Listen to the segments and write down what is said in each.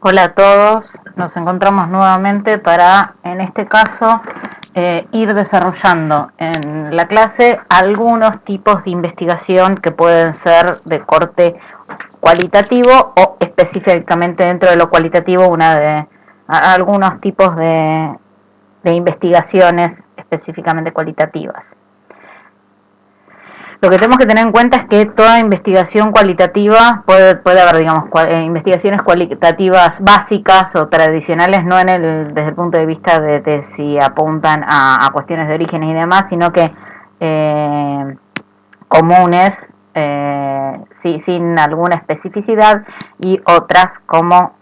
Hola a todos, nos encontramos nuevamente para, en este caso, ir desarrollando en la clase algunos tipos de investigación que pueden ser de corte cualitativo o específicamente dentro de lo cualitativo algunos tipos de investigaciones específicamente cualitativas. Lo que tenemos que tener en cuenta es que toda investigación cualitativa puede haber, digamos, investigaciones cualitativas básicas o tradicionales, no desde el punto de vista de si apuntan a cuestiones de orígenes y demás, sino que comunes, sin alguna especificidad, y otras como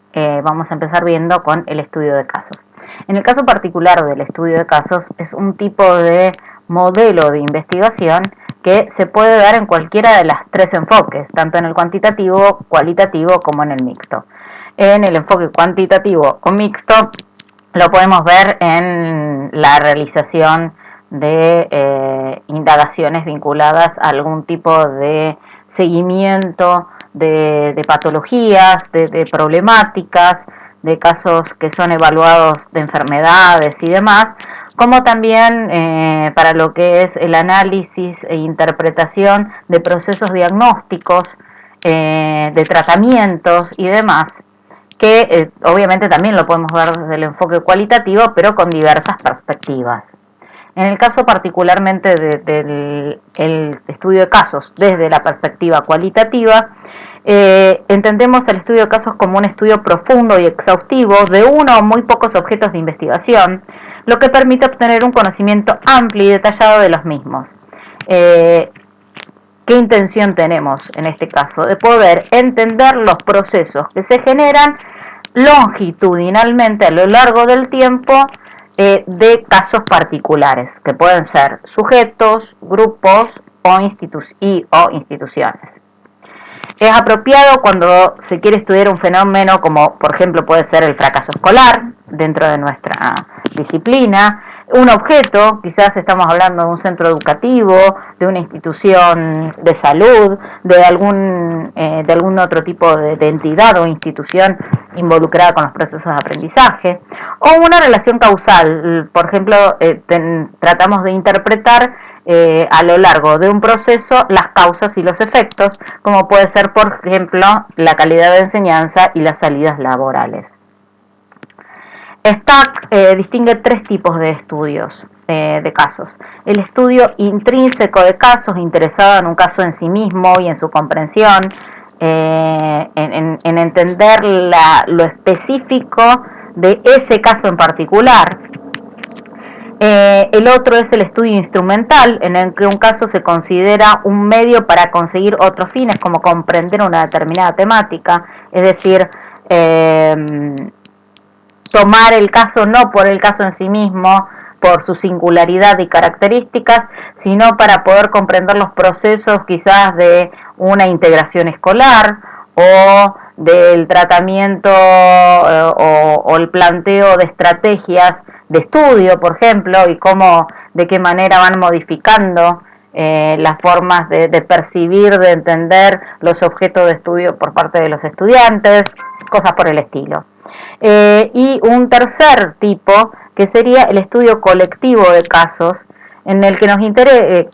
vamos a empezar viendo con el estudio de casos. En el caso particular del estudio de casos, es un tipo de modelo de investigación que se puede dar en cualquiera de las tres enfoques, tanto en el cuantitativo, cualitativo como en el mixto. En el enfoque cuantitativo o mixto lo podemos ver en la realización de indagaciones vinculadas a algún tipo de seguimiento de patologías, de problemáticas, de casos que son evaluados de enfermedades y demás, como también para lo que es el análisis e interpretación de procesos diagnósticos, de tratamientos y demás, que obviamente también lo podemos ver desde el enfoque cualitativo, pero con diversas perspectivas. En el caso particularmente del estudio de casos desde la perspectiva cualitativa, entendemos el estudio de casos como un estudio profundo y exhaustivo de uno o muy pocos objetos de investigación, lo que permite obtener un conocimiento amplio y detallado de los mismos. ¿Qué intención tenemos en este caso? De poder entender los procesos que se generan longitudinalmente a lo largo del tiempo de casos particulares, que pueden ser sujetos, grupos o instituciones. Es apropiado cuando se quiere estudiar un fenómeno como, por ejemplo, puede ser el fracaso escolar dentro de nuestra disciplina, un objeto, quizás estamos hablando de un centro educativo, de una institución de salud, de algún otro tipo de entidad o institución involucrada con los procesos de aprendizaje, o una relación causal. Por ejemplo, tratamos de interpretar a lo largo de un proceso las causas y los efectos, como puede ser, por ejemplo, la calidad de enseñanza y las salidas laborales. Stack distingue tres tipos de estudios de casos. El estudio intrínseco de casos, interesado en un caso en sí mismo y en su comprensión, en entender lo específico de ese caso en particular. El otro es el estudio instrumental, en el que un caso se considera un medio para conseguir otros fines, como comprender una determinada temática, es decir, tomar el caso no por el caso en sí mismo, por su singularidad y características, sino para poder comprender los procesos quizás de una integración escolar o del tratamiento o el planteo de estrategias de estudio, por ejemplo, y de qué manera van modificando las formas de percibir, de entender los objetos de estudio por parte de los estudiantes, cosas por el estilo. Y un tercer tipo, que sería el estudio colectivo de casos, en el que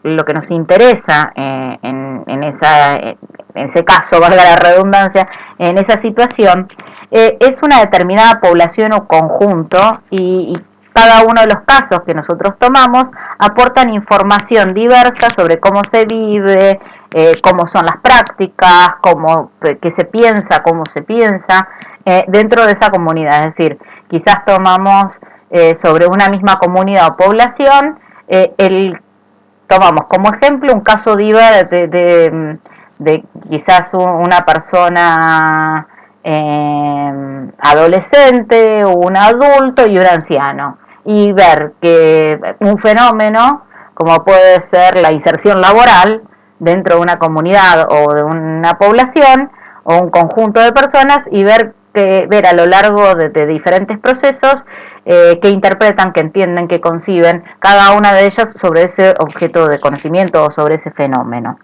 lo que nos interesa en ese caso, valga la redundancia, en esa situación, es una determinada población o conjunto, y cada uno de los casos que nosotros tomamos aportan información diversa sobre cómo se vive, cómo son las prácticas, qué se piensa, cómo se piensa dentro de esa comunidad. Es decir, quizás tomamos sobre una misma comunidad o población, tomamos como ejemplo un caso de quizás una persona adolescente, un adulto y un anciano, y ver que un fenómeno como puede ser la inserción laboral dentro de una comunidad o de una población o un conjunto de personas, y ver a lo largo de diferentes procesos que interpretan, que entienden, que conciben cada una de ellas sobre ese objeto de conocimiento o sobre ese fenómeno.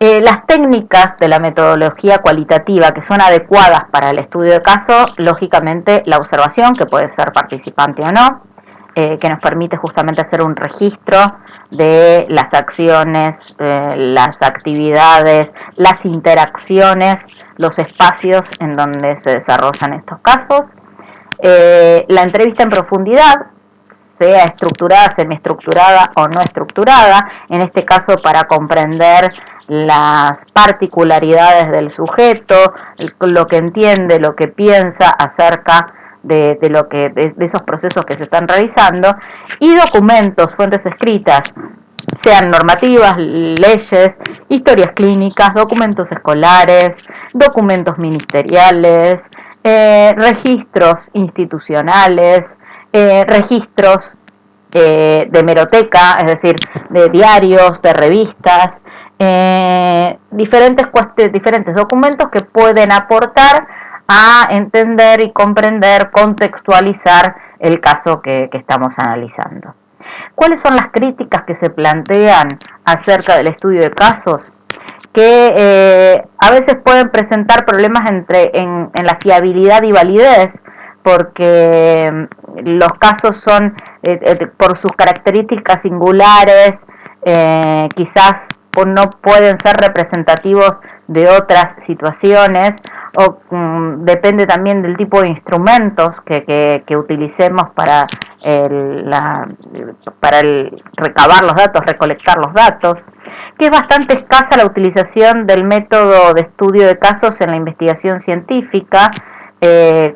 Las técnicas de la metodología cualitativa que son adecuadas para el estudio de caso, lógicamente la observación, que puede ser participante o no, que nos permite justamente hacer un registro de las acciones, las actividades, las interacciones, los espacios en donde se desarrollan estos casos. La entrevista en profundidad, sea estructurada, semiestructurada o no estructurada, en este caso para comprender las particularidades del sujeto, lo que entiende, lo que piensa acerca de esos procesos que se están realizando, y documentos, fuentes escritas, sean normativas, leyes, historias clínicas, documentos escolares, documentos ministeriales, registros institucionales, registros de hemeroteca, es decir, de diarios, de revistas, diferentes documentos que pueden aportar a entender y comprender, contextualizar el caso que estamos analizando. ¿Cuáles son las críticas que se plantean acerca del estudio de casos? Que a veces pueden presentar problemas en la fiabilidad y validez, porque los casos son, por sus características singulares, quizás no pueden ser representativos de otras situaciones, o depende también del tipo de instrumentos que utilicemos para recabar los datos, recolectar los datos, que es bastante escasa la utilización del método de estudio de casos en la investigación científica,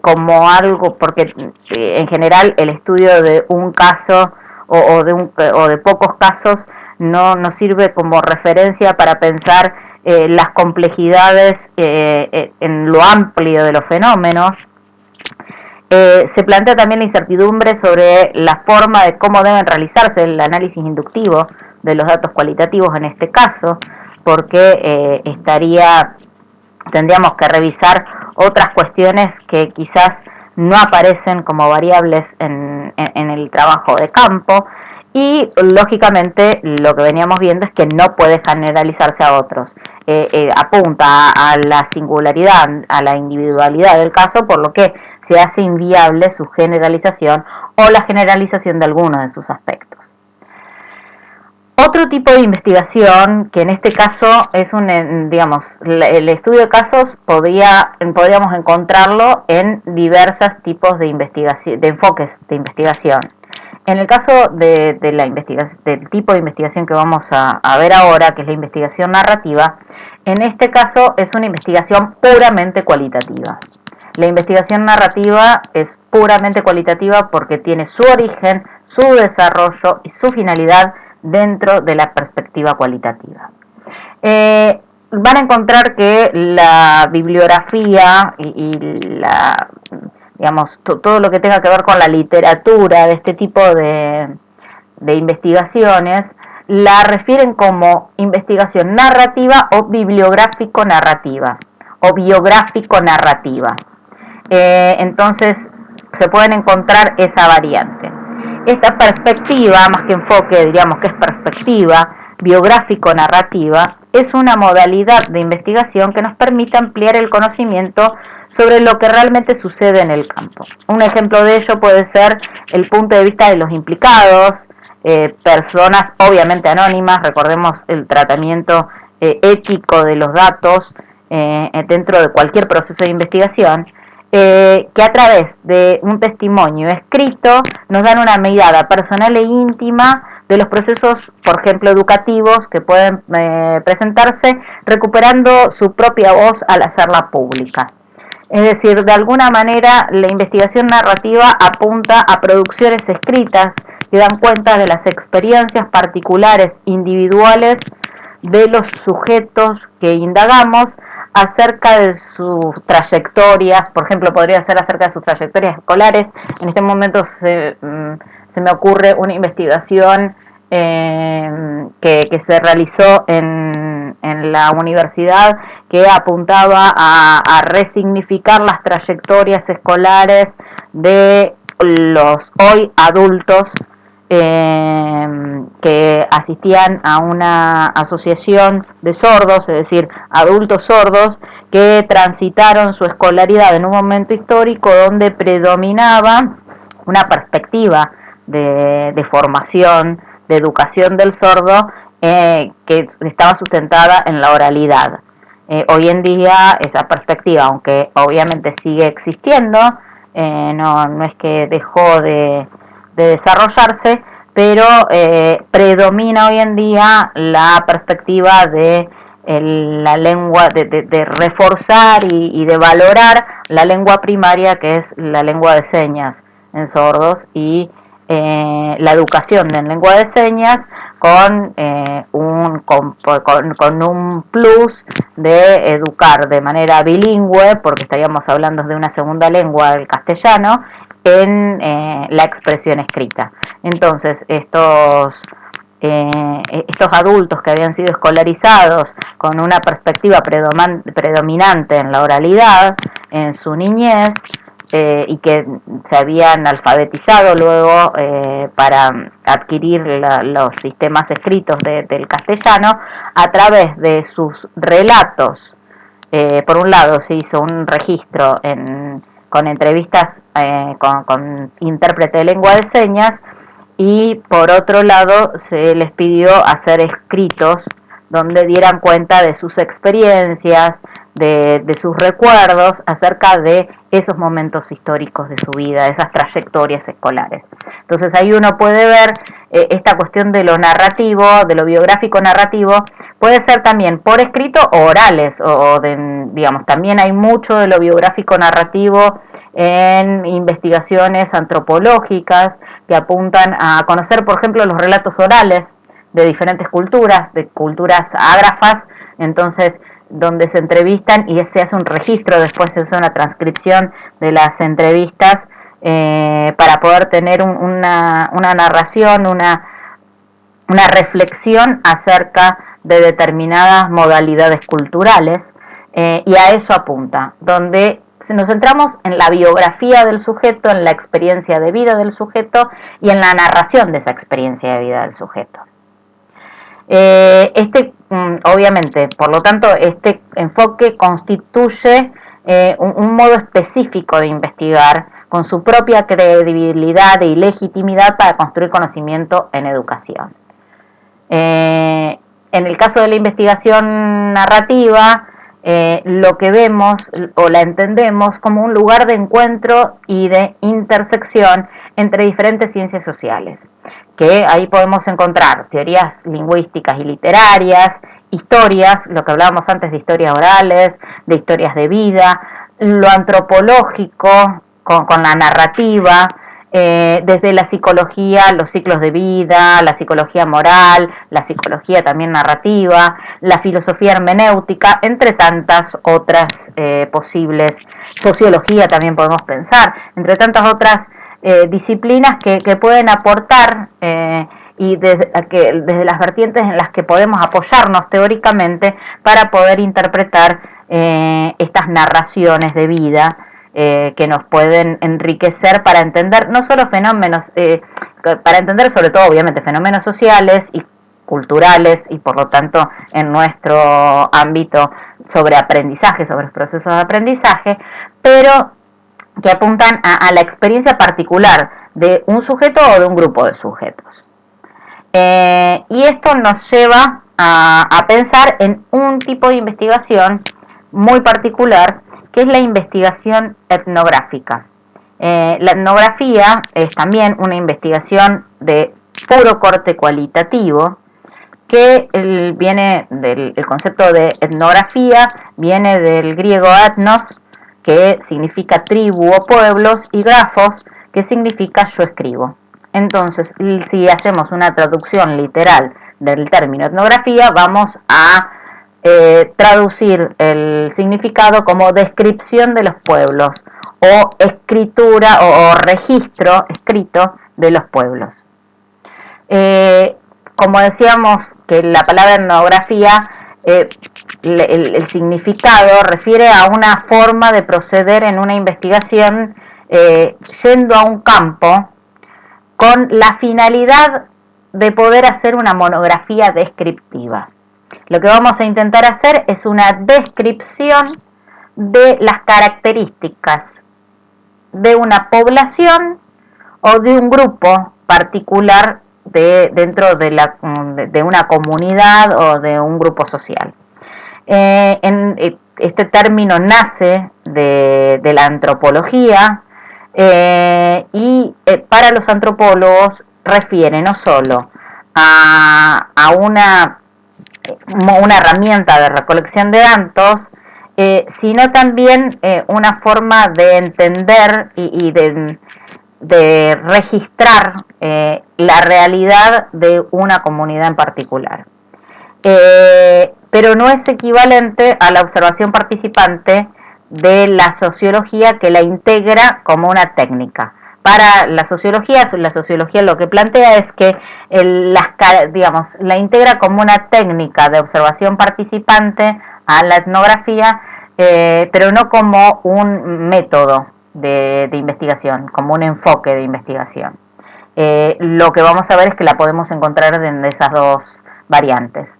como algo, porque en general el estudio de un caso o de pocos casos no sirve como referencia para pensar las complejidades en lo amplio de los fenómenos. Se plantea también la incertidumbre sobre la forma de cómo deben realizarse el análisis inductivo de los datos cualitativos en este caso, porque tendríamos que revisar otras cuestiones que quizás no aparecen como variables en el trabajo de campo, y lógicamente lo que veníamos viendo es que no puede generalizarse a otros. Apunta a la singularidad, a la individualidad del caso, por lo que se hace inviable su generalización o la generalización de alguno de sus aspectos. Otro tipo de investigación, que en este caso es el estudio de casos, podríamos encontrarlo en diversos tipos de investigación, de enfoques de investigación. En el caso del tipo de investigación que vamos a ver ahora, que es la investigación narrativa, en este caso es una investigación puramente cualitativa. La investigación narrativa es puramente cualitativa porque tiene su origen, su desarrollo y su finalidad dentro de la perspectiva cualitativa. Van a encontrar que la bibliografía todo lo que tenga que ver con la literatura de este tipo de investigaciones, la refieren como investigación narrativa o bibliográfico-narrativa o biográfico-narrativa. Entonces se pueden encontrar esa variante. Esta perspectiva, más que enfoque, diríamos que es perspectiva biográfico-narrativa, es una modalidad de investigación que nos permite ampliar el conocimiento sobre lo que realmente sucede en el campo. Un ejemplo de ello puede ser el punto de vista de los implicados, personas obviamente anónimas, recordemos el tratamiento ético de los datos dentro de cualquier proceso de investigación, que a través de un testimonio escrito nos dan una mirada personal e íntima de los procesos, por ejemplo, educativos que pueden presentarse, recuperando su propia voz al hacerla pública. Es decir, de alguna manera la investigación narrativa apunta a producciones escritas que dan cuenta de las experiencias particulares, individuales de los sujetos que indagamos acerca de sus trayectorias. Por ejemplo, podría ser acerca de sus trayectorias escolares. En este momento se me ocurre una investigación que se realizó en la universidad, que apuntaba a resignificar las trayectorias escolares de los hoy adultos que asistían a una asociación de sordos, es decir, adultos sordos, que transitaron su escolaridad en un momento histórico donde predominaba una perspectiva de formación, de educación del sordo, que estaba sustentada en la oralidad. Hoy en día esa perspectiva, aunque obviamente sigue existiendo, no es que dejó de desarrollarse, pero predomina hoy en día la perspectiva de la lengua, de reforzar y de valorar la lengua primaria, que es la lengua de señas en sordos, y la educación en lengua de señas con un plus de educar de manera bilingüe, porque estaríamos hablando de una segunda lengua, el castellano, en la expresión escrita. Entonces, estos adultos que habían sido escolarizados con una perspectiva predominante en la oralidad en su niñez, y que se habían alfabetizado luego para adquirir los sistemas escritos del castellano, a través de sus relatos. Por un lado se hizo un registro con entrevistas con intérprete de lengua de señas, y por otro lado se les pidió hacer escritos donde dieran cuenta de sus experiencias, de sus recuerdos acerca de esos momentos históricos de su vida, esas trayectorias escolares. Entonces ahí uno puede ver esta cuestión de lo narrativo, de lo biográfico narrativo, puede ser también por escrito o orales, digamos, también hay mucho de lo biográfico narrativo en investigaciones antropológicas que apuntan a conocer, por ejemplo, los relatos orales de diferentes culturas, de culturas ágrafas, entonces donde se entrevistan y se hace un registro, después se hace una transcripción de las entrevistas para poder tener una narración, una reflexión acerca de determinadas modalidades culturales, y a eso apunta, donde nos centramos en la biografía del sujeto, en la experiencia de vida del sujeto y en la narración de esa experiencia de vida del sujeto. Obviamente, por lo tanto, este enfoque constituye un modo específico de investigar con su propia credibilidad y legitimidad para construir conocimiento en educación. En el caso de la investigación narrativa, lo que vemos o la entendemos como un lugar de encuentro y de intersección entre diferentes ciencias sociales, que ahí podemos encontrar teorías lingüísticas y literarias, historias, lo que hablábamos antes de historias orales, de historias de vida, lo antropológico con la narrativa, desde la psicología, los ciclos de vida, la psicología moral, la psicología también narrativa, la filosofía hermenéutica, entre tantas otras posibles, sociología también podemos pensar, entre tantas otras disciplinas que pueden aportar y desde las vertientes en las que podemos apoyarnos teóricamente para poder interpretar estas narraciones de vida que nos pueden enriquecer para entender no solo fenómenos, para entender sobre todo obviamente fenómenos sociales y culturales, y por lo tanto en nuestro ámbito sobre aprendizaje, sobre los procesos de aprendizaje, pero que apuntan a la experiencia particular de un sujeto o de un grupo de sujetos. Y esto nos lleva a pensar en un tipo de investigación muy particular, que es la investigación etnográfica. La etnografía es también una investigación de puro corte cualitativo, que viene el concepto de etnografía viene del griego etnos, que significa tribu o pueblos, y grafos, que significa yo escribo. Entonces, si hacemos una traducción literal del término etnografía, vamos a traducir el significado como descripción de los pueblos, o escritura o registro escrito de los pueblos. Como decíamos que la palabra etnografía, el significado refiere a una forma de proceder en una investigación yendo a un campo con la finalidad de poder hacer una monografía descriptiva. Lo que vamos a intentar hacer es una descripción de las características de una población o de un grupo particular dentro de una comunidad o de un grupo social. Este término nace de la antropología y para los antropólogos refiere no solo a una herramienta de recolección de datos, sino también una forma de entender y de registrar la realidad de una comunidad en particular. Pero no es equivalente a la observación participante de la sociología, que la integra como una técnica. Para la sociología lo que plantea es que la integra como una técnica de observación participante a la etnografía, pero no como un método de investigación, como un enfoque de investigación. Lo que vamos a ver es que la podemos encontrar en esas dos variantes.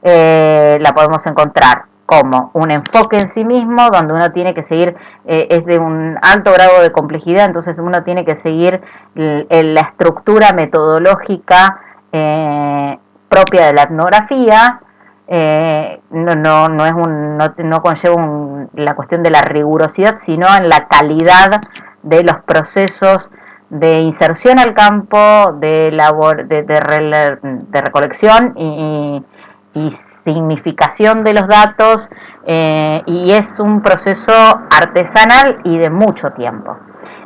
La podemos encontrar como un enfoque en sí mismo, donde uno tiene que seguir, es de un alto grado de complejidad, entonces uno tiene que seguir la estructura metodológica propia de la etnografía. No conlleva la cuestión de la rigurosidad, sino en la calidad de los procesos de inserción al campo, de recolección y significación de los datos, y es un proceso artesanal y de mucho tiempo.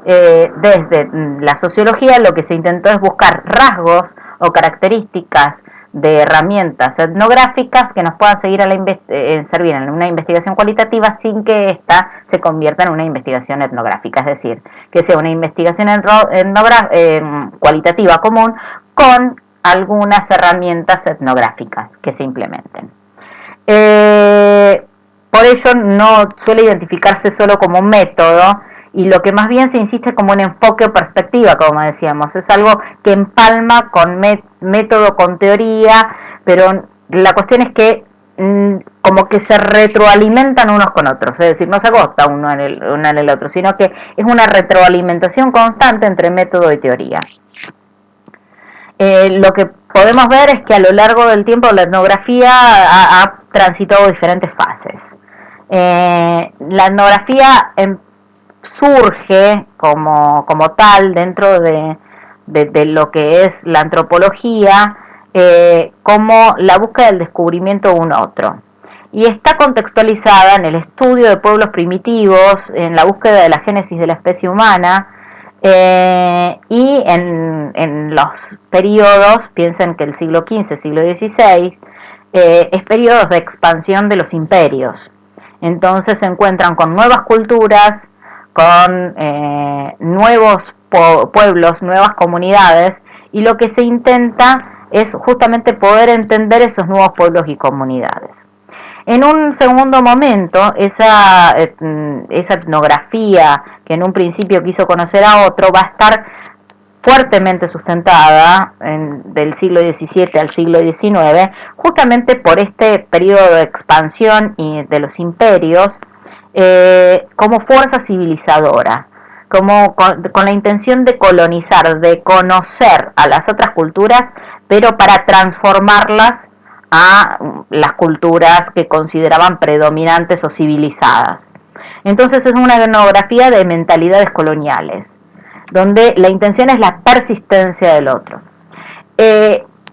Desde la sociología lo que se intentó es buscar rasgos o características de herramientas etnográficas que nos puedan servir en una investigación cualitativa sin que ésta se convierta en una investigación etnográfica, es decir, que sea una investigación cualitativa común con algunas herramientas etnográficas que se implementen. Por ello no suele identificarse solo como un método, y lo que más bien se insiste como un enfoque o perspectiva, como decíamos, es algo que empalma con método, con teoría, pero la cuestión es que como que se retroalimentan unos con otros, es decir, no se agota uno en el otro, sino que es una retroalimentación constante entre método y teoría. Lo que podemos ver es que a lo largo del tiempo la etnografía ha transitado diferentes fases. La etnografía surge como tal dentro de lo que es la antropología, como la búsqueda del descubrimiento de un otro, y está contextualizada en el estudio de pueblos primitivos, en la búsqueda de la génesis de la especie humana, y en los periodos, piensen que el siglo XV, siglo XVI, es periodos de expansión de los imperios. Entonces se encuentran con nuevas culturas, con nuevos pueblos, nuevas comunidades, y lo que se intenta es justamente poder entender esos nuevos pueblos y comunidades. En un segundo momento, esa etnografía que en un principio quiso conocer a otro va a estar fuertemente sustentada del siglo XVII al siglo XIX, justamente por este periodo de expansión y de los imperios, como fuerza civilizadora, como con la intención de colonizar, de conocer a las otras culturas, pero para transformarlas a las culturas que consideraban predominantes o civilizadas. Entonces es una etnografía de mentalidades coloniales, donde la intención es la persistencia del otro.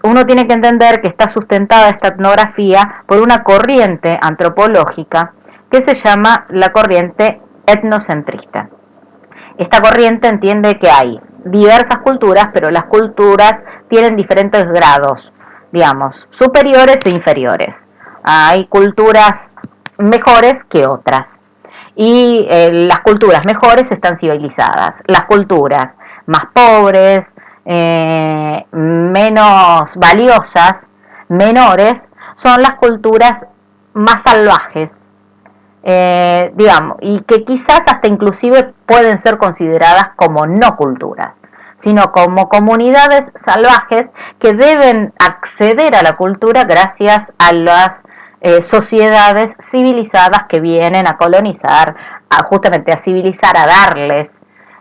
Uno tiene que entender que está sustentada esta etnografía por una corriente antropológica que se llama la corriente etnocentrista. Esta corriente entiende que hay diversas culturas, pero las culturas tienen diferentes grados, digamos, superiores e inferiores. Hay culturas mejores que otras, y las culturas mejores están civilizadas. Las culturas más pobres, menos valiosas, menores, son las culturas más salvajes, digamos, y que quizás hasta inclusive pueden ser consideradas como no culturas. sino como comunidades salvajes que deben acceder a la cultura gracias a las sociedades civilizadas que vienen a colonizar, justamente a civilizar, a darles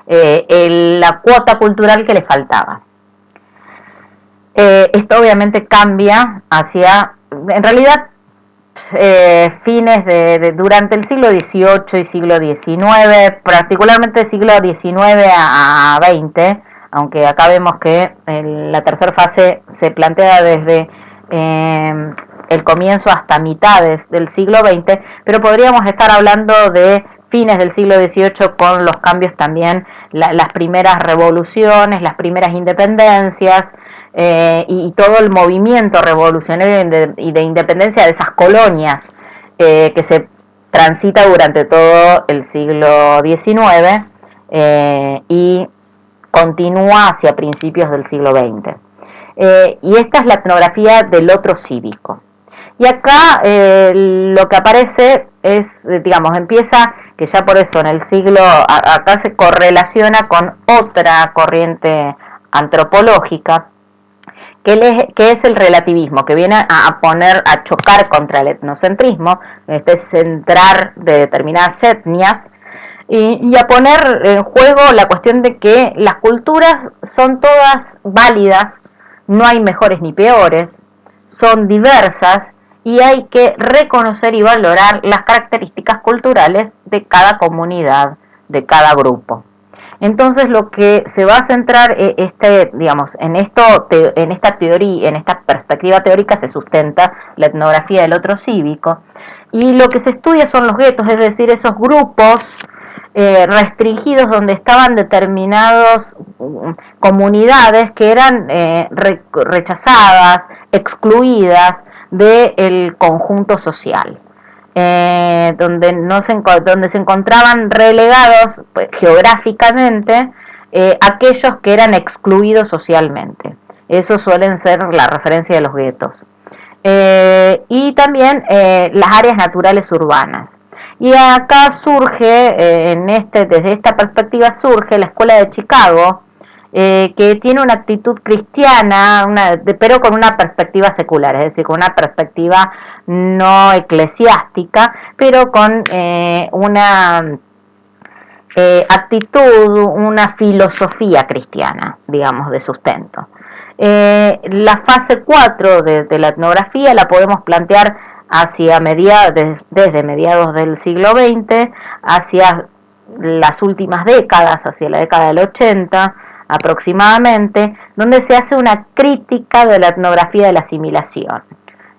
la cuota cultural que les faltaba. Esto obviamente cambia hacia, en realidad, fines durante el siglo XVIII y siglo XIX, particularmente siglo XIX a XX, aunque acá vemos que la tercera fase se plantea desde el comienzo hasta mitades del siglo XX, pero podríamos estar hablando de fines del siglo XVIII con los cambios también, las primeras revoluciones, las primeras independencias, y todo el movimiento revolucionario y de independencia de esas colonias que se transita durante todo el siglo XIX y continúa hacia principios del siglo XX. Y esta es la etnografía del otro cívico. Y acá lo que aparece es, digamos, empieza, que ya por eso en el siglo, acá se correlaciona con otra corriente antropológica, que es el relativismo, que viene a chocar contra el etnocentrismo, este centrar de determinadas etnias, y a poner en juego la cuestión de que las culturas son todas válidas, no hay mejores ni peores, son diversas y hay que reconocer y valorar las características culturales de cada comunidad, de cada grupo. Entonces lo que se va a centrar digamos, en esta teoría, en esta perspectiva teórica se sustenta la etnografía del otro cívico, y lo que se estudia son los guetos, es decir, esos grupos restringidos donde estaban determinadas comunidades que eran rechazadas, excluidas del conjunto social. Donde se encontraban relegados pues, geográficamente aquellos que eran excluidos socialmente. Eso suelen ser la referencia de los guetos. Y también las áreas naturales urbanas. Y acá surge, desde esta perspectiva surge la Escuela de Chicago, que tiene una actitud cristiana, pero con una perspectiva secular, es decir, con una perspectiva no eclesiástica, pero con una actitud, una filosofía cristiana, digamos, de sustento. La fase 4 de la etnografía la podemos plantear desde mediados del siglo XX hacia las últimas décadas, hacia la década del 80 aproximadamente, donde se hace una crítica de la etnografía de la asimilación.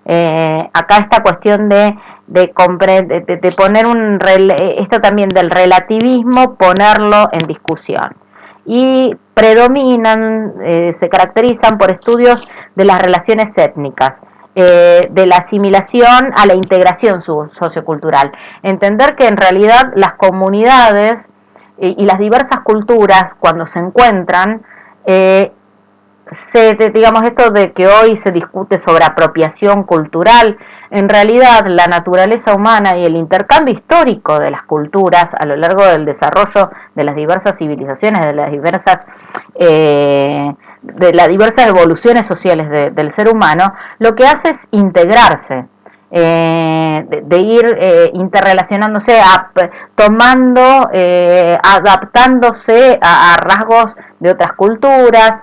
Acá esta cuestión de poner esto también del relativismo, ponerlo en discusión. Y predominan, se caracterizan por estudios de las relaciones étnicas, de la asimilación a la integración sociocultural. Entender que en realidad las comunidades y las diversas culturas, cuando se encuentran, digamos esto de que hoy se discute sobre apropiación cultural, en realidad la naturaleza humana y el intercambio histórico de las culturas a lo largo del desarrollo de las diversas civilizaciones, de las diversas evoluciones sociales del ser humano, lo que hace es integrarse, de ir interrelacionándose, tomando, adaptándose a rasgos de otras culturas,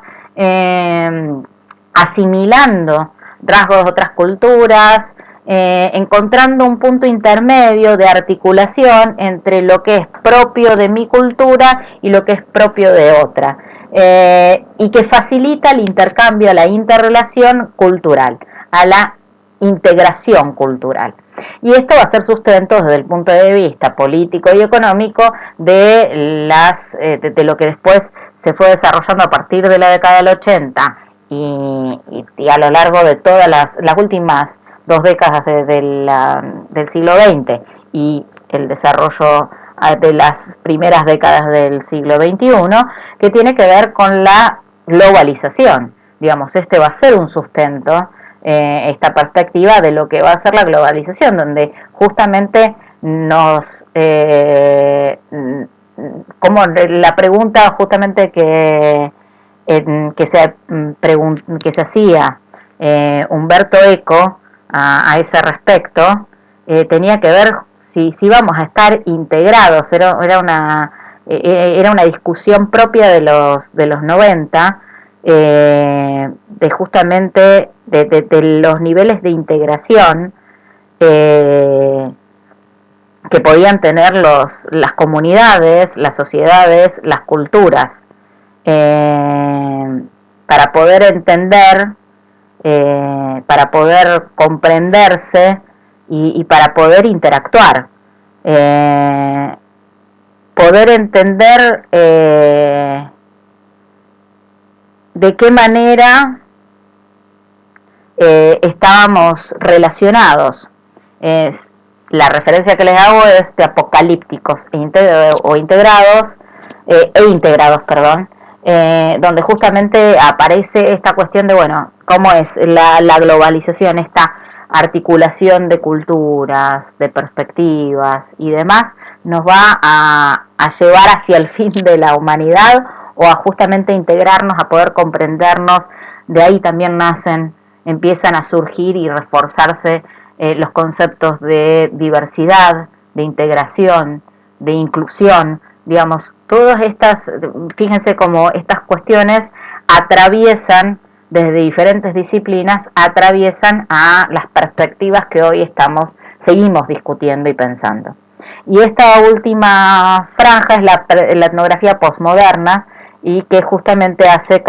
asimilando rasgos de otras culturas, encontrando un punto intermedio de articulación entre lo que es propio de mi cultura y lo que es propio de otra, y que facilita el intercambio, la interrelación cultural, a la integración cultural. Y esto va a ser sustento desde el punto de vista político y económico de lo que después se fue desarrollando a partir de la década del 80 y a lo largo de todas las últimas 2 décadas del siglo XX y el desarrollo de las primeras décadas del siglo XXI, que tiene que ver con la globalización. Digamos, este va a ser un sustento, esta perspectiva de lo que va a ser la globalización, donde justamente como la pregunta justamente que que se hacía Humberto Eco a ese respecto, tenía que ver si íbamos a estar integrados. Era una discusión propia de los 90, de justamente de los niveles de integración que podían tener las comunidades, las sociedades, las culturas, para poder entender, para poder comprenderse y para poder interactuar. Poder entender de qué manera estábamos relacionados. La referencia que les hago es de apocalípticos e integrados, donde justamente aparece esta cuestión de, bueno, cómo es la globalización, esta articulación de culturas, de perspectivas y demás, nos va a llevar hacia el fin de la humanidad, o a justamente integrarnos, a poder comprendernos. De ahí también empiezan a surgir y reforzarse los conceptos de diversidad, de integración, de inclusión, digamos, todas estas, fíjense cómo estas cuestiones atraviesan desde diferentes disciplinas, atraviesan a las perspectivas que hoy seguimos discutiendo y pensando. Y esta última franja es la etnografía posmoderna, y que justamente se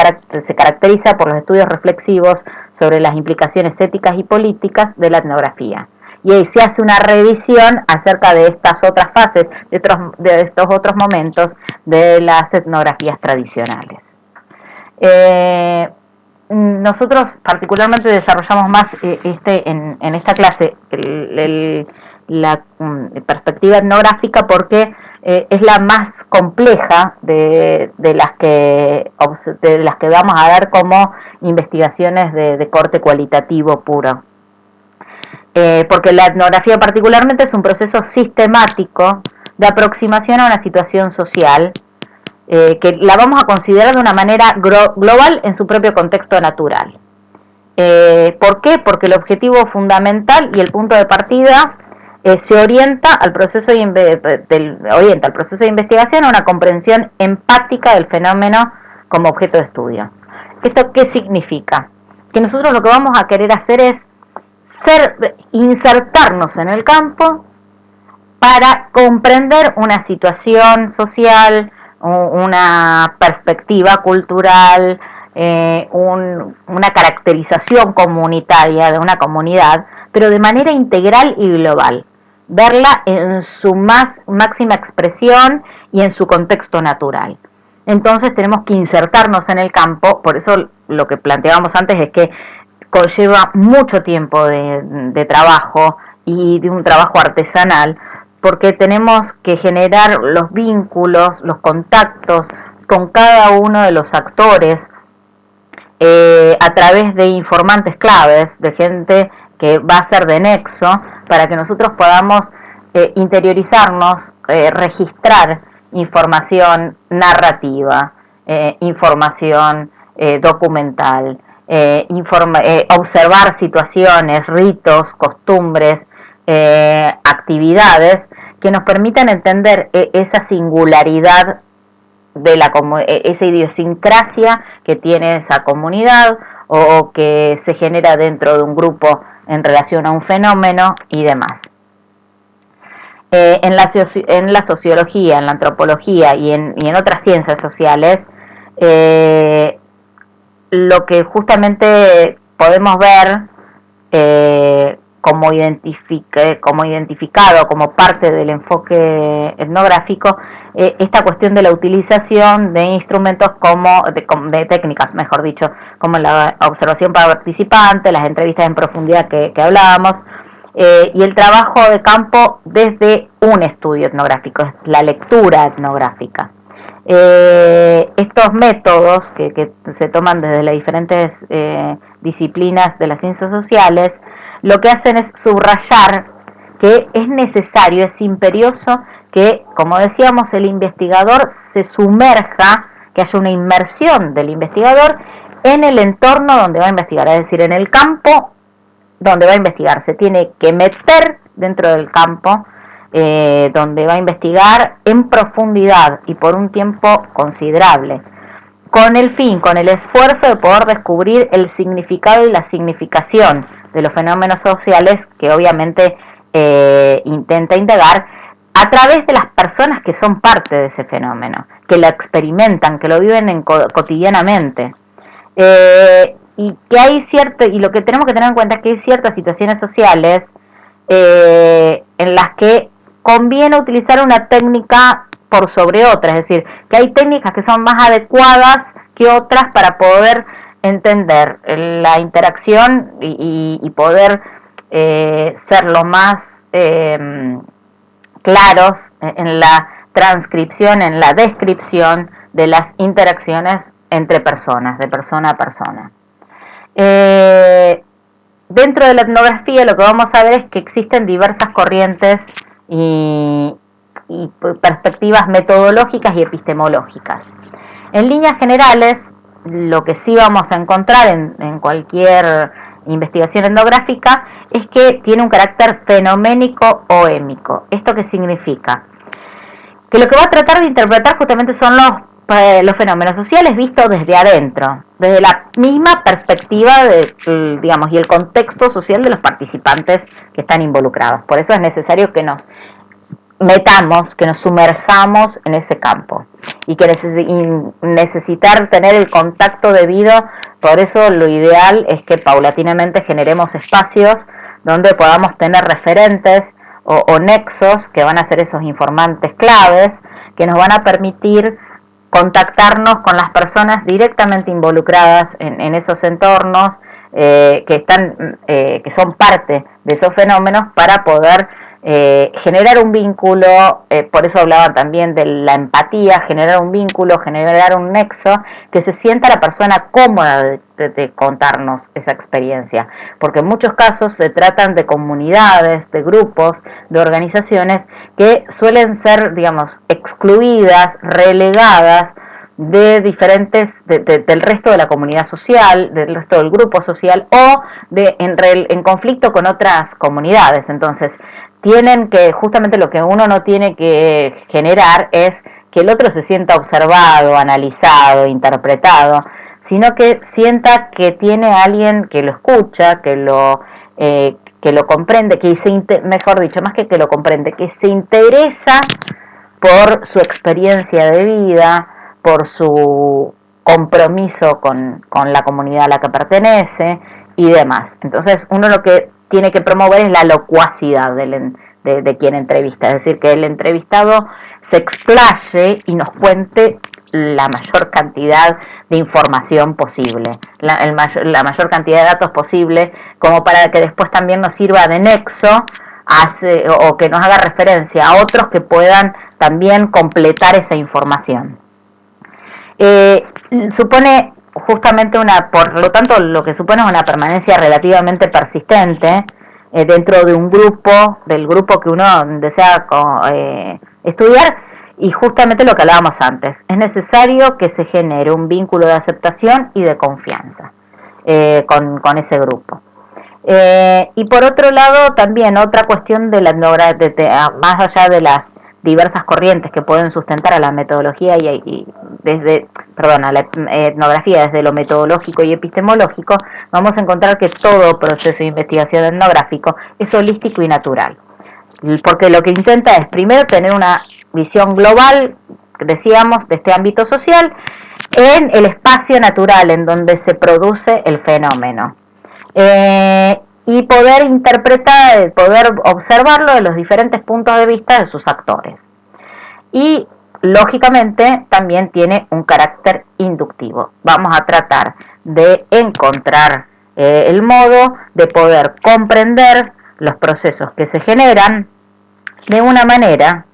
caracteriza por los estudios reflexivos sobre las implicaciones éticas y políticas de la etnografía. Y ahí se hace una revisión acerca de estas otras fases, de estos otros momentos de las etnografías tradicionales. Nosotros particularmente desarrollamos más en esta clase la perspectiva etnográfica, porque es la más compleja de las que vamos a dar como investigaciones de corte cualitativo puro. Porque la etnografía particularmente es un proceso sistemático de aproximación a una situación social, que la vamos a considerar de una manera global en su propio contexto natural. ¿Por qué? Porque el objetivo fundamental y el punto de partida se orienta al proceso de investigación a una comprensión empática del fenómeno como objeto de estudio. ¿Esto qué significa? Que nosotros lo que vamos a querer hacer es insertarnos en el campo para comprender una situación social, una perspectiva cultural, una caracterización comunitaria de una comunidad, pero de manera integral y global. Verla en su máxima expresión y en su contexto natural. Entonces tenemos que insertarnos en el campo. Por eso lo que planteábamos antes es que conlleva mucho tiempo de trabajo, y de un trabajo artesanal, porque tenemos que generar los vínculos, los contactos con cada uno de los actores, a través de informantes claves, de gente que va a ser de nexo, para que nosotros podamos interiorizarnos, registrar información narrativa, información documental, observar situaciones, ritos, costumbres, actividades que nos permitan entender esa singularidad de esa idiosincrasia que tiene esa comunidad, o que se genera dentro de un grupo en relación a un fenómeno y demás. En la sociología, en la antropología y en otras ciencias sociales, lo que justamente podemos ver como identificado como parte del enfoque etnográfico, esta cuestión de la utilización de instrumentos de técnicas, mejor dicho, como la observación participante, las entrevistas en profundidad que hablábamos, y el trabajo de campo desde un estudio etnográfico, la lectura etnográfica. Estos métodos que se toman desde las diferentes disciplinas de las ciencias sociales, lo que hacen es subrayar que es necesario, es imperioso que, como decíamos, el investigador se sumerja que haya una inmersión del investigador en el entorno donde va a investigar, es decir, en el campo donde va a investigar. Se tiene que meter dentro del campo donde va a investigar en profundidad y por un tiempo considerable, con el fin, con el esfuerzo de poder descubrir el significado y la significación de los fenómenos sociales que obviamente intenta indagar a través de las personas que son parte de ese fenómeno, que lo experimentan, que lo viven cotidianamente. Y que hay y lo que tenemos que tener en cuenta es que hay ciertas situaciones sociales en las que conviene utilizar una técnica por sobre otra, es decir, que hay técnicas que son más adecuadas que otras para poder entender la interacción y poder ser lo más claros en la transcripción, en la descripción de las interacciones entre personas, de persona a persona. Dentro de la etnografía lo que vamos a ver es que existen diversas corrientes y perspectivas metodológicas y epistemológicas. En líneas generales, lo que sí vamos a encontrar en cualquier investigación etnográfica es que tiene un carácter fenoménico o émico. ¿Esto qué significa? Que lo que va a tratar de interpretar justamente son los fenómenos sociales vistos desde adentro, desde la misma perspectiva digamos, y el contexto social de los participantes que están involucrados. Por eso es necesario que nos metamos, que nos sumerjamos en ese campo y que necesitar tener el contacto debido. Por eso lo ideal es que paulatinamente generemos espacios donde podamos tener referentes o nexos que van a ser esos informantes claves que nos van a permitir contactarnos con las personas directamente involucradas en esos entornos que son parte de esos fenómenos para poder generar un vínculo. Por eso hablaba también de la empatía, generar un vínculo, generar un nexo, que se sienta la persona cómoda de contarnos esa experiencia, porque en muchos casos se tratan de comunidades, de grupos, de organizaciones que suelen ser, digamos, excluidas, relegadas de diferentes del resto de la comunidad social, del resto del grupo social, o en conflicto con otras comunidades. Entonces tienen que, justamente lo que uno no tiene que generar es que el otro se sienta observado, analizado, interpretado, sino que sienta que tiene alguien que lo escucha, que lo comprende, mejor dicho, más que lo comprende, que se interesa por su experiencia de vida, por su compromiso con la comunidad a la que pertenece y demás. Entonces uno lo que tiene que promover es la locuacidad de quien entrevista, es decir, que el entrevistado se explaye y nos cuente la mayor cantidad de información posible, la mayor cantidad de datos posible, como para que después también nos sirva de nexo o que nos haga referencia a otros que puedan también completar esa información. Supone justamente por lo tanto, lo que supone es una permanencia relativamente persistente dentro de un grupo, del grupo que uno desea estudiar, y justamente lo que hablábamos antes, es necesario que se genere un vínculo de aceptación y de confianza con ese grupo. Y por otro lado, también otra cuestión de más allá de las diversas corrientes que pueden sustentar a la metodología a la etnografía desde lo metodológico y epistemológico, vamos a encontrar que todo proceso de investigación etnográfico es holístico y natural, porque lo que intenta es primero tener una visión global, decíamos, de este ámbito social en el espacio natural en donde se produce el fenómeno. Y poder interpretar, poder observarlo de los diferentes puntos de vista de sus actores. Y, lógicamente, también tiene un carácter inductivo. Vamos a tratar de encontrar el modo de poder comprender los procesos que se generan de una manera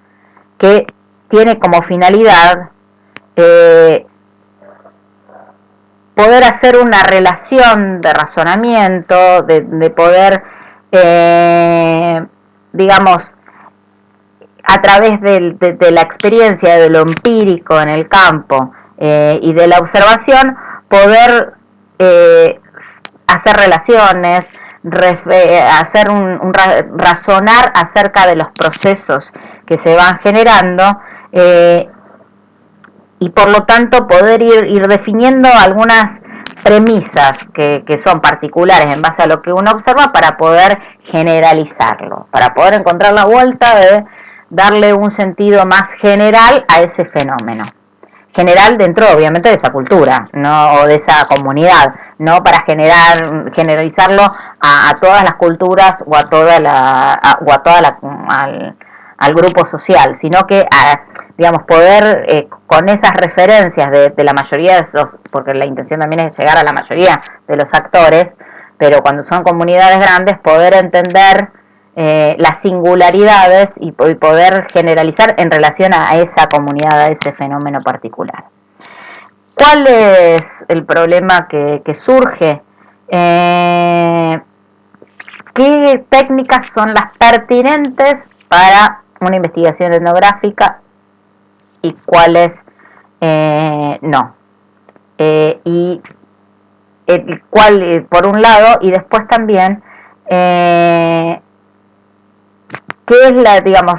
que tiene como finalidad poder hacer una relación de razonamiento, de poder, digamos, a través de la experiencia, de lo empírico en el campo, y de la observación poder hacer relaciones, hacer razonar acerca de los procesos que se van generando, y por lo tanto poder ir definiendo algunas premisas que son particulares en base a lo que uno observa para poder generalizarlo, para poder encontrar la vuelta de darle un sentido más general a ese fenómeno. General dentro, obviamente, de esa cultura, no, o de esa comunidad, no para generalizarlo a todas las culturas o a toda al grupo social, sino que digamos, poder con esas referencias de la mayoría de esos, porque la intención también es llegar a la mayoría de los actores, pero cuando son comunidades grandes, poder entender las singularidades y poder generalizar en relación a esa comunidad, a ese fenómeno particular. ¿Cuál es el problema que surge? ¿Qué técnicas son las pertinentes para una investigación etnográfica y cuáles no? Y el cual, por un lado, y después también ¿qué es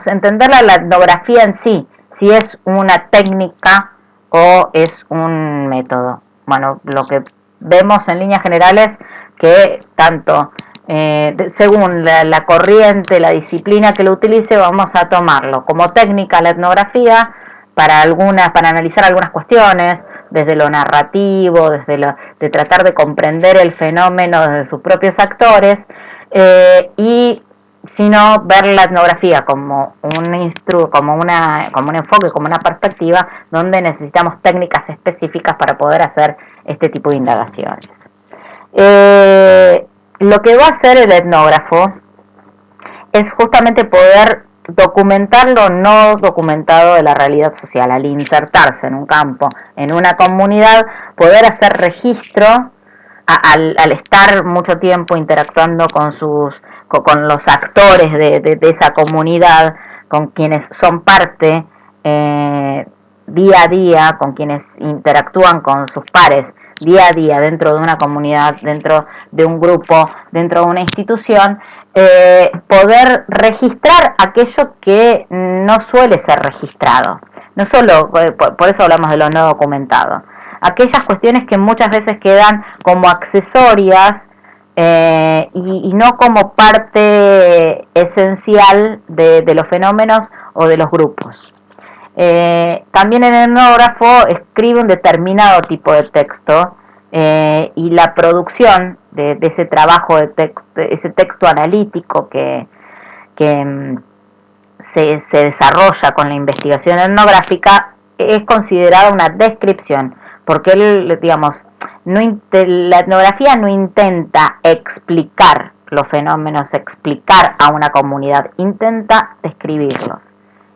entender la etnografía en sí? Si es una técnica o es un método. Bueno, lo que vemos en líneas generales que tanto según la corriente, la disciplina que lo utilice, vamos a tomarlo como técnica la etnografía para analizar algunas cuestiones, desde lo narrativo, de tratar de comprender el fenómeno desde sus propios actores, y sino ver la etnografía como un enfoque, como una perspectiva donde necesitamos técnicas específicas para poder hacer este tipo de indagaciones. Lo que va a hacer el etnógrafo es justamente poder documentar lo no documentado de la realidad social, al insertarse en un campo, en una comunidad, poder hacer registro al estar mucho tiempo interactuando con los actores de esa comunidad, con quienes son parte día a día, con quienes interactúan con sus pares día a día dentro de una comunidad, dentro de un grupo, dentro de una institución, poder registrar aquello que no suele ser registrado. No solo, por eso hablamos de lo no documentado. Aquellas cuestiones que muchas veces quedan como accesorias y no como parte esencial de los fenómenos o de los grupos. También el etnógrafo escribe un determinado tipo de texto y la producción de ese trabajo de texto, ese texto analítico que se desarrolla con la investigación etnográfica, es considerada una descripción, porque la etnografía no intenta explicar los fenómenos, explicar a una comunidad, intenta describirlos,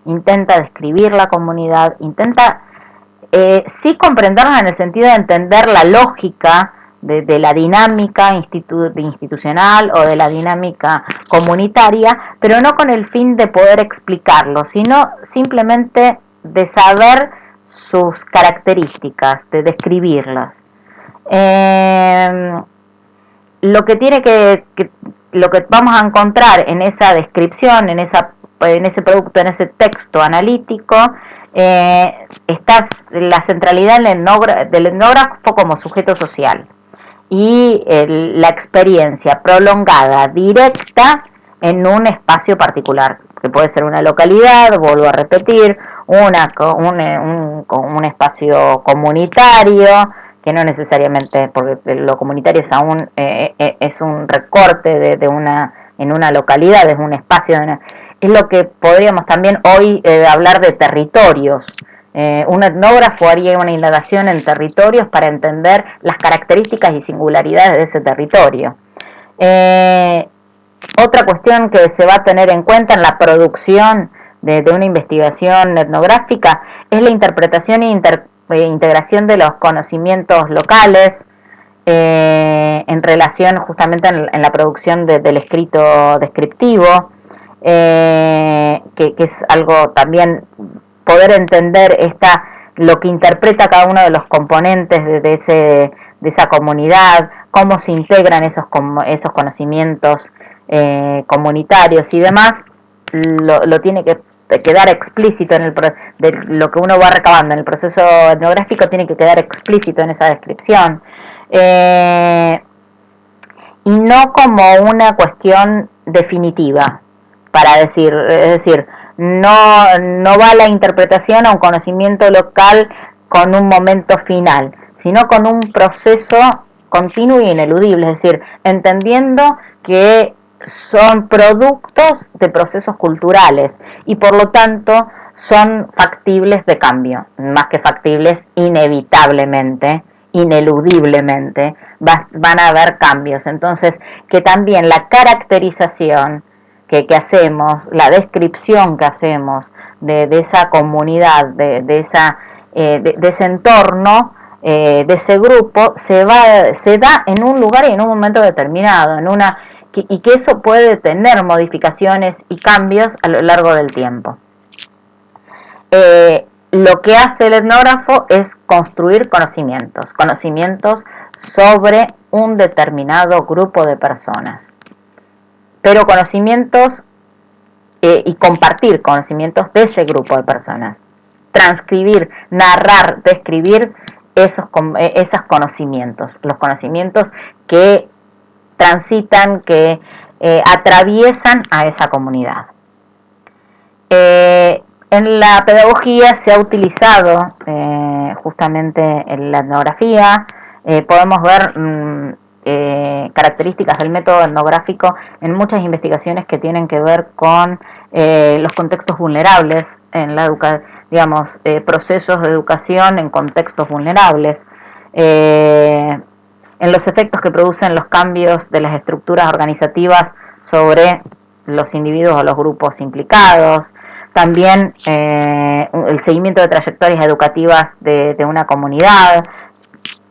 intenta describir la comunidad, intenta sí comprenderla en el sentido de entender la lógica de la dinámica institucional o de la dinámica comunitaria, pero no con el fin de poder explicarlo, sino simplemente de saber sus características, de describirlas. Lo que vamos a encontrar en esa descripción, en ese producto, en ese texto analítico, está la centralidad del etnógrafo como sujeto social y la experiencia prolongada, directa, en un espacio particular, que puede ser una localidad, vuelvo a repetir, un espacio comunitario, que no necesariamente, porque lo comunitario es un recorte en una localidad, es un espacio, es lo que podríamos también hoy hablar de territorios. Un etnógrafo haría una indagación en territorios para entender las características y singularidades de ese territorio. Otra cuestión que se va a tener en cuenta en la producción de una investigación etnográfica es la interpretación e integración de los conocimientos locales en relación justamente en la producción del escrito descriptivo, que es algo también poder entender lo que interpreta cada uno de los componentes de esa comunidad, cómo se integran esos conocimientos comunitarios y demás, lo tiene que quedar explícito de lo que uno va recabando en el proceso etnográfico, tiene que quedar explícito en esa descripción. Y no como una cuestión definitiva para decir, es decir, no va la interpretación a un conocimiento local con un momento final, sino con un proceso continuo e ineludible, es decir, entendiendo que son productos de procesos culturales y por lo tanto son factibles de cambio, más que factibles, inevitablemente, ineludiblemente van a haber cambios. Entonces, que también la caracterización que hacemos, la descripción que hacemos de esa comunidad, de ese entorno, de ese grupo, se da en un lugar y en un momento determinado, y que eso puede tener modificaciones y cambios a lo largo del tiempo. Lo que hace el etnógrafo es construir conocimientos sobre un determinado grupo de personas, pero conocimientos y compartir conocimientos de ese grupo de personas, transcribir, narrar, describir esos conocimientos, los conocimientos que transitan, que atraviesan a esa comunidad. En la pedagogía se ha utilizado justamente en la etnografía, podemos ver características del método etnográfico en muchas investigaciones que tienen que ver con los contextos vulnerables en la digamos, procesos de educación en contextos vulnerables, en los efectos que producen los cambios de las estructuras organizativas sobre los individuos o los grupos implicados, también el seguimiento de trayectorias educativas de una comunidad,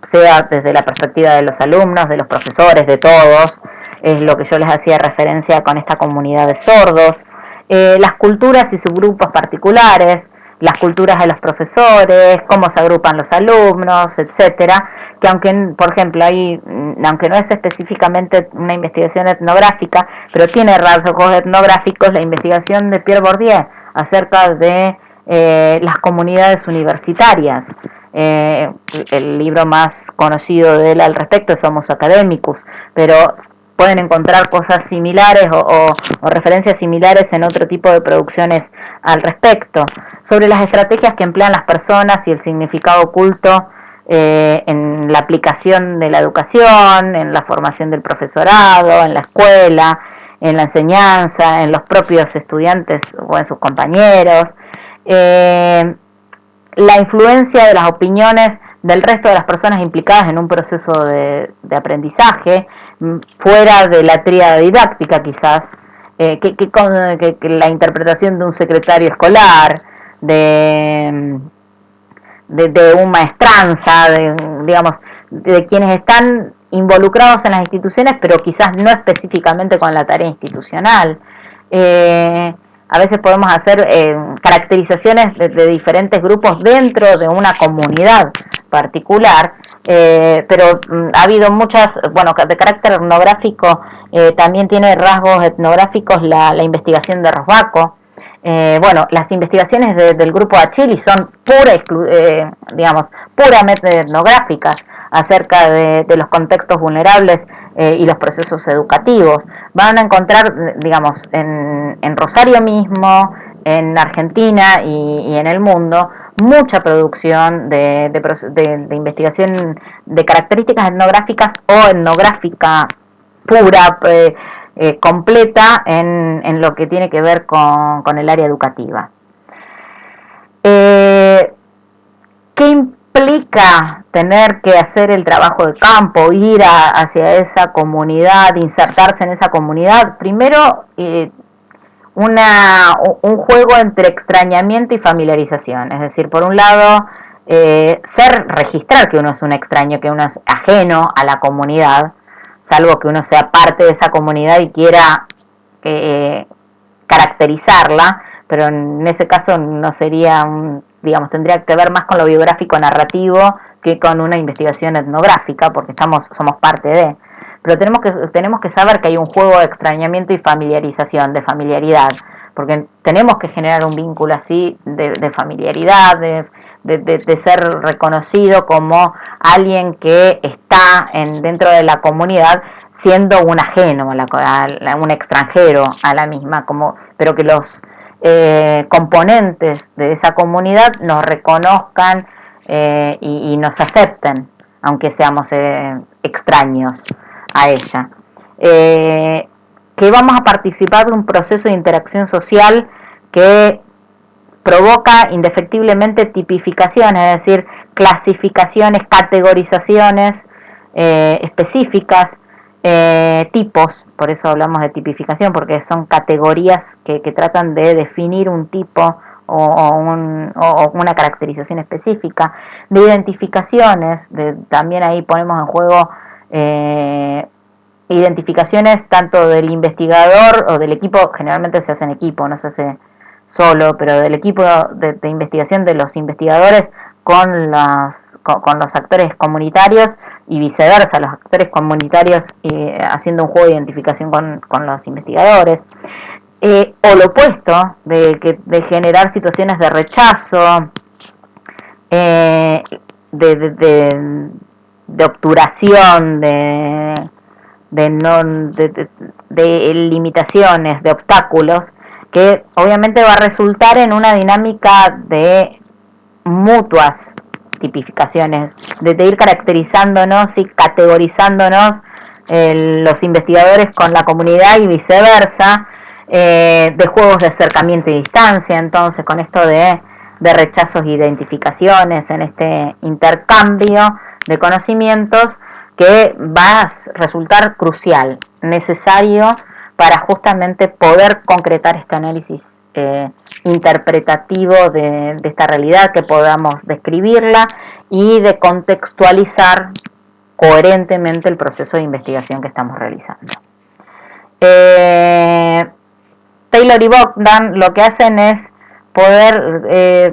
sea desde la perspectiva de los alumnos, de los profesores, de todos, es lo que yo les hacía referencia con esta comunidad de sordos, las culturas y subgrupos particulares, las culturas de los profesores, cómo se agrupan los alumnos, etcétera, que aunque, por ejemplo, aunque no es específicamente una investigación etnográfica, pero tiene rasgos etnográficos, la investigación de Pierre Bourdieu acerca de las comunidades universitarias. El libro más conocido de él al respecto es Homo Academicus, pero pueden encontrar cosas similares o referencias similares en otro tipo de producciones al respecto, sobre las estrategias que emplean las personas y el significado oculto en la aplicación de la educación, en la formación del profesorado, en la escuela, en la enseñanza, en los propios estudiantes o en sus compañeros, la influencia de las opiniones del resto de las personas implicadas en un proceso de aprendizaje, fuera de la tríada didáctica quizás, que la interpretación de un secretario escolar, de un maestranza, digamos, de quienes están involucrados en las instituciones, pero quizás no específicamente con la tarea institucional. A veces podemos hacer caracterizaciones de diferentes grupos dentro de una comunidad particular, pero ha habido muchas, bueno, de carácter etnográfico, también tiene rasgos etnográficos la investigación de Rosbaco. Bueno, las investigaciones del grupo Achilli son puramente etnográficas acerca de los contextos vulnerables y los procesos educativos. Van a encontrar, digamos, en Rosario mismo, en Argentina y en el mundo, mucha producción de investigación de características etnográficas o etnográfica pura, completa en lo que tiene que ver con el área educativa. ¿Qué implica tener que hacer el trabajo de campo, ir hacia esa comunidad, insertarse en esa comunidad? Primero, un juego entre extrañamiento y familiarización, es decir, por un lado, registrar que uno es un extraño, que uno es ajeno a la comunidad, salvo que uno sea parte de esa comunidad y quiera caracterizarla, pero en ese caso no sería digamos, tendría que ver más con lo biográfico narrativo que con una investigación etnográfica, porque somos parte de. Pero tenemos que saber que hay un juego de extrañamiento y familiarización, de familiaridad, porque tenemos que generar un vínculo así de familiaridad, de ser reconocido como alguien que está dentro de la comunidad, siendo un ajeno, un extranjero a la misma, pero que los componentes de esa comunidad nos reconozcan y nos acepten, aunque seamos extraños a ella. Que vamos a participar de un proceso de interacción social que provoca indefectiblemente tipificaciones, es decir, clasificaciones, categorizaciones específicas, tipos, por eso hablamos de tipificación, porque son categorías que tratan de definir un tipo o una caracterización específica, de identificaciones, también ahí ponemos en juego identificaciones tanto del investigador o del equipo, generalmente se hace en equipo, no se hace solo, pero del equipo de investigación de los investigadores con los actores comunitarios y viceversa, los actores comunitarios haciendo un juego de identificación con los investigadores. O lo opuesto, de generar situaciones de rechazo, de obturación, de limitaciones, de obstáculos, que obviamente va a resultar en una dinámica de mutuas tipificaciones, de ir caracterizándonos y categorizándonos los investigadores con la comunidad y viceversa, de juegos de acercamiento y distancia, entonces con esto de rechazos e identificaciones en este intercambio de conocimientos que va a resultar crucial, necesario para justamente poder concretar este análisis interpretativo de esta realidad, que podamos describirla y de contextualizar coherentemente el proceso de investigación que estamos realizando. Taylor y Bogdan lo que hacen es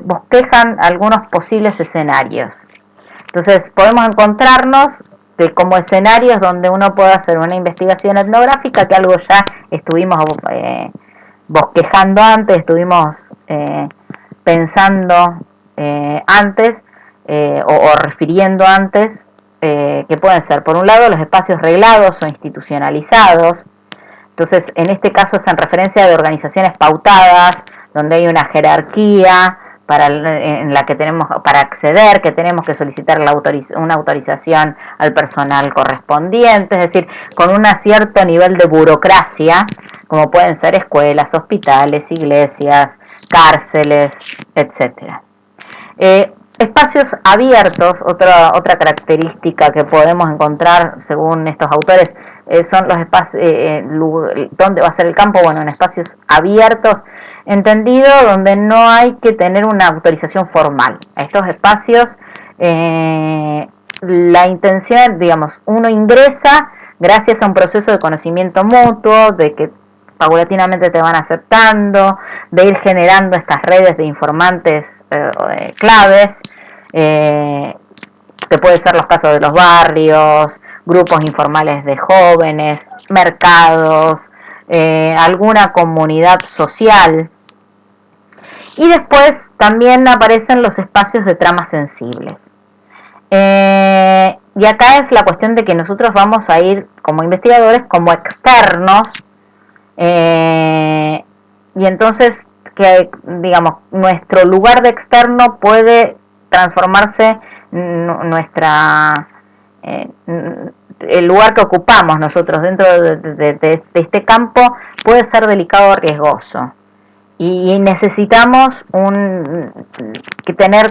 bosquejan algunos posibles escenarios. Entonces podemos encontrarnos como escenarios donde uno puede hacer una investigación etnográfica, que algo ya estuvimos bosquejando antes, estuvimos pensando antes o refiriendo antes, que pueden ser, por un lado, los espacios reglados o institucionalizados. Entonces, en este caso es en referencia de organizaciones pautadas, donde hay una jerarquía en la que tenemos, para acceder, que tenemos que solicitar una autorización al personal correspondiente, es decir, con un cierto nivel de burocracia, como pueden ser escuelas, hospitales, iglesias, cárceles, etcétera. Espacios abiertos, otra característica que podemos encontrar según estos autores, son los espacios, ¿dónde va a ser el campo? Bueno, en espacios abiertos, entendido donde no hay que tener una autorización formal. A estos espacios, la intención, digamos, uno ingresa gracias a un proceso de conocimiento mutuo, de que paulatinamente te van aceptando, de ir generando estas redes de informantes claves, que pueden ser los casos de los barrios, grupos informales de jóvenes, mercados, alguna comunidad social. Y después también aparecen los espacios de tramas sensibles. Y acá es la cuestión de que nosotros vamos a ir como investigadores, como externos, y entonces que, digamos, nuestro lugar de externo puede transformarse el lugar que ocupamos nosotros dentro de este campo puede ser delicado o riesgoso, y necesitamos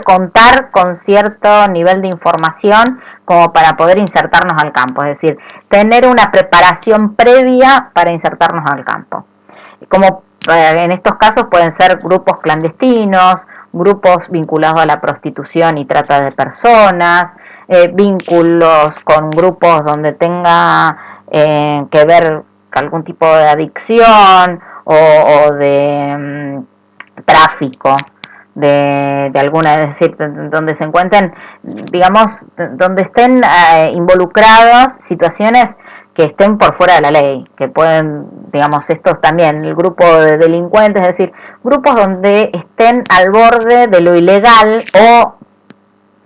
contar con cierto nivel de información como para poder insertarnos al campo, es decir, tener una preparación previa para insertarnos al campo. Como en estos casos pueden ser grupos clandestinos, grupos vinculados a la prostitución y trata de personas, vínculos con grupos donde tenga que ver algún tipo de adicción o de tráfico de alguna, es decir, donde se encuentren, digamos, donde estén involucrados situaciones que estén por fuera de la ley, que pueden, digamos, estos también, el grupo de delincuentes, es decir, grupos donde estén al borde de lo ilegal o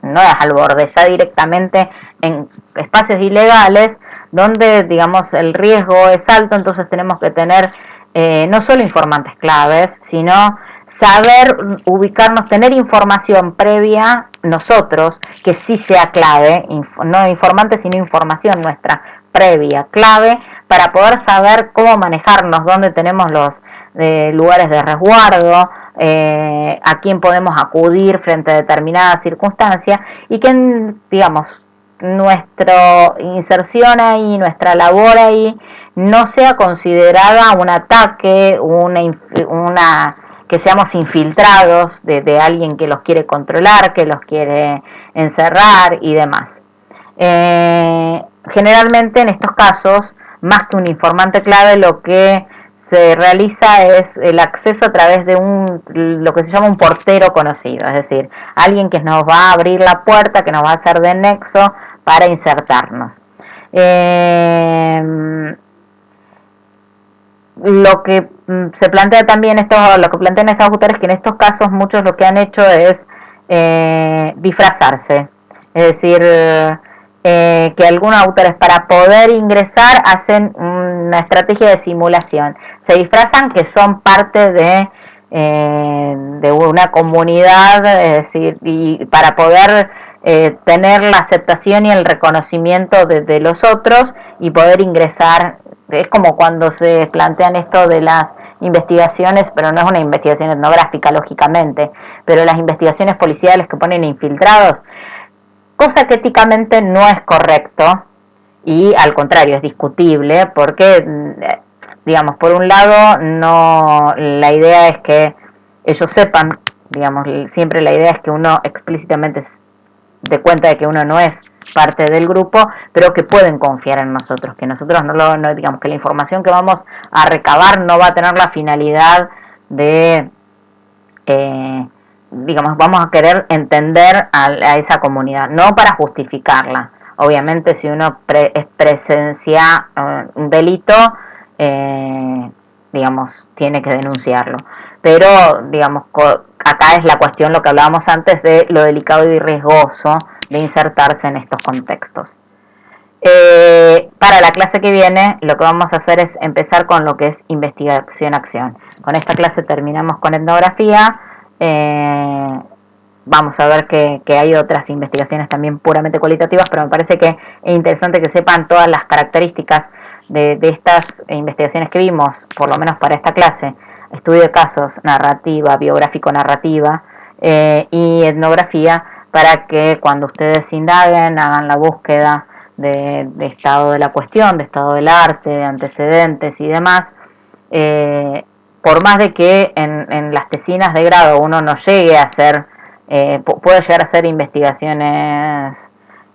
no es al borde, ya directamente en espacios ilegales donde, digamos, el riesgo es alto, entonces tenemos que tener no solo informantes claves, sino saber ubicarnos, tener información previa nosotros, que sí sea clave, no informantes, sino información nuestra previa, clave, para poder saber cómo manejarnos, dónde tenemos los lugares de resguardo, a quién podemos acudir frente a determinadas circunstancias y que, digamos, nuestra inserción ahí, nuestra labor ahí, no sea considerada un ataque, que seamos infiltrados de alguien que los quiere controlar, que los quiere encerrar y demás. Generalmente en estos casos, más que un informante clave, lo que se realiza es el acceso a través de lo que se llama un portero conocido, es decir, alguien que nos va a abrir la puerta, que nos va a hacer de nexo para insertarnos. Lo que se plantea también, lo que plantean estos autores, que en estos casos muchos lo que han hecho es disfrazarse, es decir, que algunos autores para poder ingresar hacen una estrategia de simulación, se disfrazan que son parte de una comunidad, es decir, y para poder tener la aceptación y el reconocimiento de los otros y poder ingresar. Es como cuando se plantean esto de las investigaciones, pero no es una investigación etnográfica, lógicamente, pero las investigaciones policiales que ponen infiltrados, cosa que éticamente no es correcto y al contrario es discutible porque, digamos, por un lado no, la idea es que ellos sepan, digamos, siempre la idea es que uno explícitamente dé cuenta de que uno no es parte del grupo, pero que pueden confiar en nosotros, que nosotros no digamos que la información que vamos a recabar no va a tener la finalidad de digamos, vamos a querer entender a esa comunidad, no para justificarla. Obviamente si uno presencia un delito, digamos, tiene que denunciarlo. Pero, digamos, acá es la cuestión, lo que hablábamos antes, de lo delicado y riesgoso de insertarse en estos contextos. Para la clase que viene lo que vamos a hacer es empezar con lo que es investigación-acción. Con esta clase terminamos con etnografía. Vamos a ver que hay otras investigaciones también puramente cualitativas, pero me parece que es interesante que sepan todas las características de estas investigaciones que vimos, por lo menos para esta clase: estudio de casos, narrativa, biográfico-narrativa y etnografía, para que cuando ustedes indaguen, hagan la búsqueda de estado de la cuestión, de estado del arte, de antecedentes y demás, por más de que en las tesinas de grado uno no llegue a hacer, puede llegar a hacer investigaciones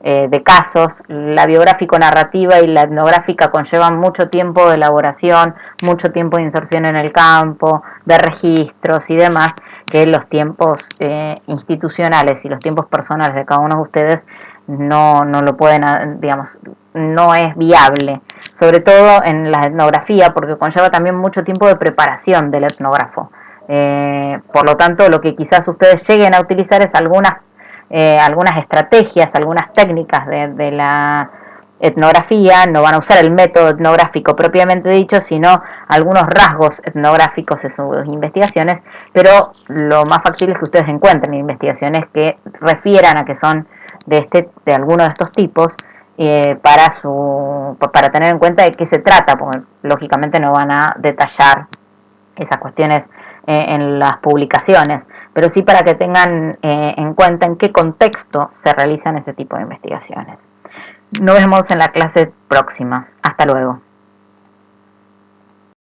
de casos, la biográfico-narrativa y la etnográfica conllevan mucho tiempo de elaboración, mucho tiempo de inserción en el campo, de registros y demás, que los tiempos institucionales y los tiempos personales de cada uno de ustedes no lo pueden, digamos, no es viable, sobre todo en la etnografía, porque conlleva también mucho tiempo de preparación del etnógrafo. Por lo tanto, lo que quizás ustedes lleguen a utilizar es algunas estrategias, algunas técnicas de la etnografía. No van a usar el método etnográfico propiamente dicho, sino algunos rasgos etnográficos en sus investigaciones, pero lo más factible es que ustedes encuentren investigaciones que refieran a que son de alguno de estos tipos, para tener en cuenta de qué se trata, porque lógicamente no van a detallar esas cuestiones en las publicaciones, pero sí para que tengan en cuenta en qué contexto se realizan ese tipo de investigaciones. Nos vemos en la clase próxima. Hasta luego.